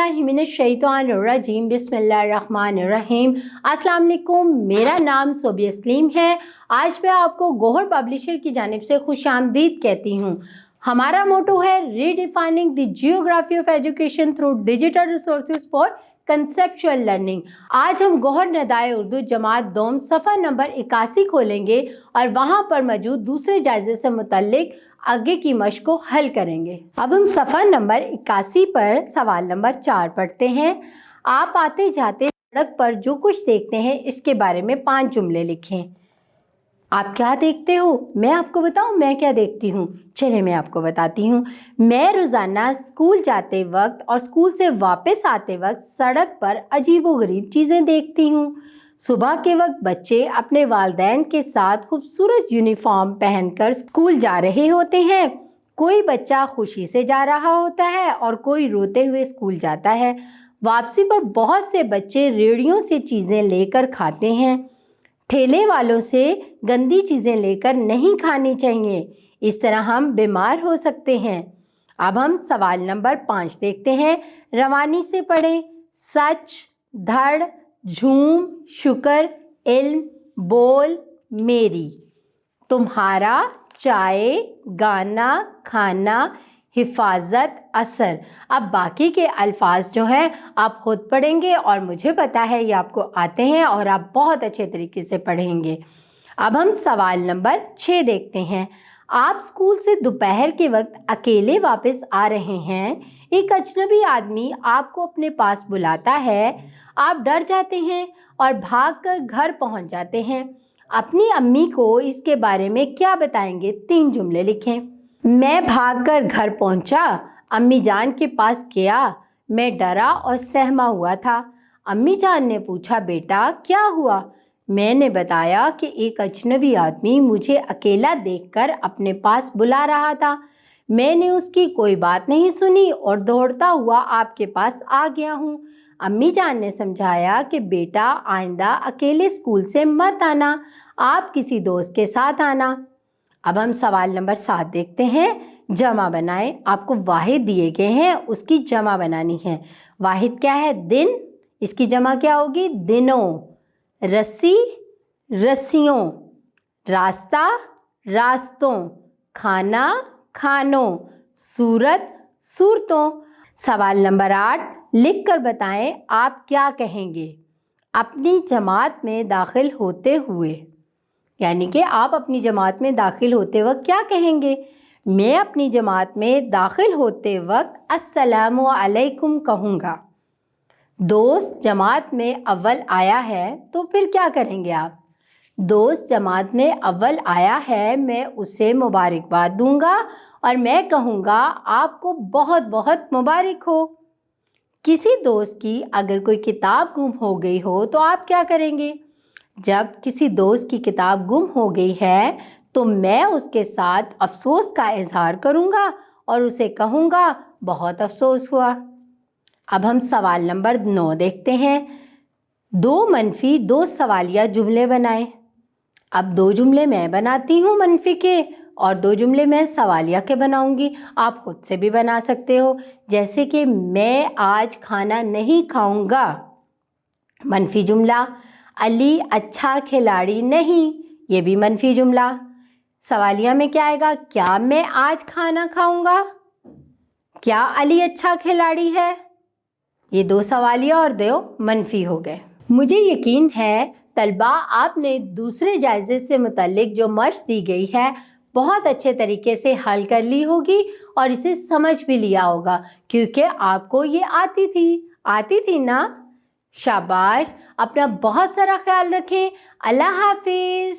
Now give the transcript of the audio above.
औज़ुबिल्लाहिमिनश्शैतानिर्रजीम बिस्मिल्लाहिर्रहमानिर्रहीम। अस्सलाम वालेकुम, मेरा नाम सोबिया सलीम है। आज मैं आपको गौहर पब्लिशर की जानिब से खुशामदीद कहती हूँ। हमारा मोटो है redefining the geography of education through digital resources for conceptual learning. आज हम गौहर नदाए उर्दू जमात दोम सफ़ा नंबर 81 खोलेंगे और वहाँ पर मौजूद दूसरे जायजे से मुतल्लिक आगे की मश्क को हल करेंगे। अब हम सफ़ा नंबर 81 पर सवाल नंबर 4 पढ़ते हैं। आप आते जाते सड़क पर जो कुछ देखते हैं इसके बारे में 5 जुमले लिखें। आप क्या देखते हो? मैं आपको बताऊं मैं क्या देखती हूँ? चलिए मैं आपको बताती हूँ। मैं रोज़ाना स्कूल जाते वक्त और स्कूल से वापस आते वक्त सड़क पर अजीबोगरीब चीज़ें देखती हूँ। सुबह के वक्त बच्चे अपने वालिदैन के साथ खूबसूरत यूनिफॉर्म पहनकर स्कूल जा रहे होते हैं। कोई बच्चा खुशी से जा रहा होता है और कोई रोते हुए स्कूल जाता है। वापसी पर बहुत से बच्चे रेहड़ियों से चीज़ें लेकर खाते हैं। ठेले वालों से गंदी चीज़ें लेकर नहीं खानी चाहिए, इस तरह हम बीमार हो सकते हैं। अब हम सवाल नंबर 5 देखते हैं। रवानी से पढ़ें। सच, धड़, झूम, शुक्र, इल्म, बोल, मेरी, तुम्हारा, चाय, गाना, खाना, हिफाजत, असर। अब बाकी के अल्फाज जो हैं आप खुद पढ़ेंगे और मुझे पता है ये आपको आते हैं और आप बहुत अच्छे तरीके से पढ़ेंगे। अब हम सवाल नंबर 6 देखते हैं। आप स्कूल से दोपहर के वक्त अकेले वापस आ रहे हैं। एक अजनबी आदमी आपको अपने पास बुलाता है। आप डर जाते हैं और भागकर घर पहुंच जाते हैं। अपनी अम्मी को इसके बारे में क्या बताएंगे? 3 जुमले लिखें। मैं भागकर घर पहुंचा, अम्मी जान के पास गया, मैं डरा और सहमा हुआ था। अम्मी जान ने पूछा, बेटा क्या हुआ? मैंने बताया कि एक अजनबी आदमी मुझे अकेला देखकर अपने पास बुला रहा था। मैंने उसकी कोई बात नहीं सुनी और दौड़ता हुआ आपके पास आ गया हूँ। अम्मी जान ने समझाया कि बेटा आइंदा अकेले स्कूल से मत आना, आप किसी दोस्त के साथ आना। अब हम सवाल नंबर 7 देखते हैं। जमा बनाएं। आपको वाहिद दिए गए हैं, उसकी जमा बनानी है। वाहिद क्या है? दिन। इसकी जमा क्या होगी? दिनों। रस्सी, रस्सियों। रास्ता, रास्तों। खाना, खानों। सूरत, सूरतों। सवाल नंबर 8 लिख कर बताएं आप क्या कहेंगे। अपनी जमात में दाखिल होते हुए, यानी कि आप अपनी जमात में दाखिल होते वक्त क्या कहेंगे? मैं अपनी जमात में दाखिल होते वक्त अस्सलामु अलैकुम कहूँगा। दोस्त जमात में अव्वल आया है तो फिर क्या करेंगे आप? दोस्त जमात में अव्वल आया है, मैं उसे मुबारकबाद दूंगा और मैं कहूँगा आपको बहुत बहुत मुबारक हो। किसी दोस्त की अगर कोई किताब गुम हो गई हो तो आप क्या करेंगे? जब किसी दोस्त की किताब गुम हो गई है तो मैं उसके साथ अफसोस का इजहार करूँगा और उसे कहूँगा बहुत अफसोस हुआ। अब हम सवाल नंबर 9 देखते हैं। 2 मनफी 2 सवालिया जुमले बनाएं। अब 2 जुमले मैं बनाती हूँ मनफी के और 2 जुमले मैं सवालिया के बनाऊंगी। आप खुद से भी बना सकते हो, जैसे कि मैं आज खाना नहीं खाऊंगा। मनफी जुमला। अली अच्छा खिलाड़ी नहीं, ये भी मनफी जुमला। सवालिया में क्या आएगा? क्या मैं आज खाना खाऊंगा? क्या अली अच्छा खिलाड़ी है? ये 2 सवालिया और 2 मनफी हो गए। मुझे यकीन है तलबा आपने दूसरे जायजे से मुतल्लिक जो मश्क दी गई है बहुत अच्छे तरीके से हल कर ली होगी और इसे समझ भी लिया होगा, क्योंकि आपको ये आती थी ना। शाबाश। अपना बहुत सारा ख्याल रखें। अल्लाह हाफिज़।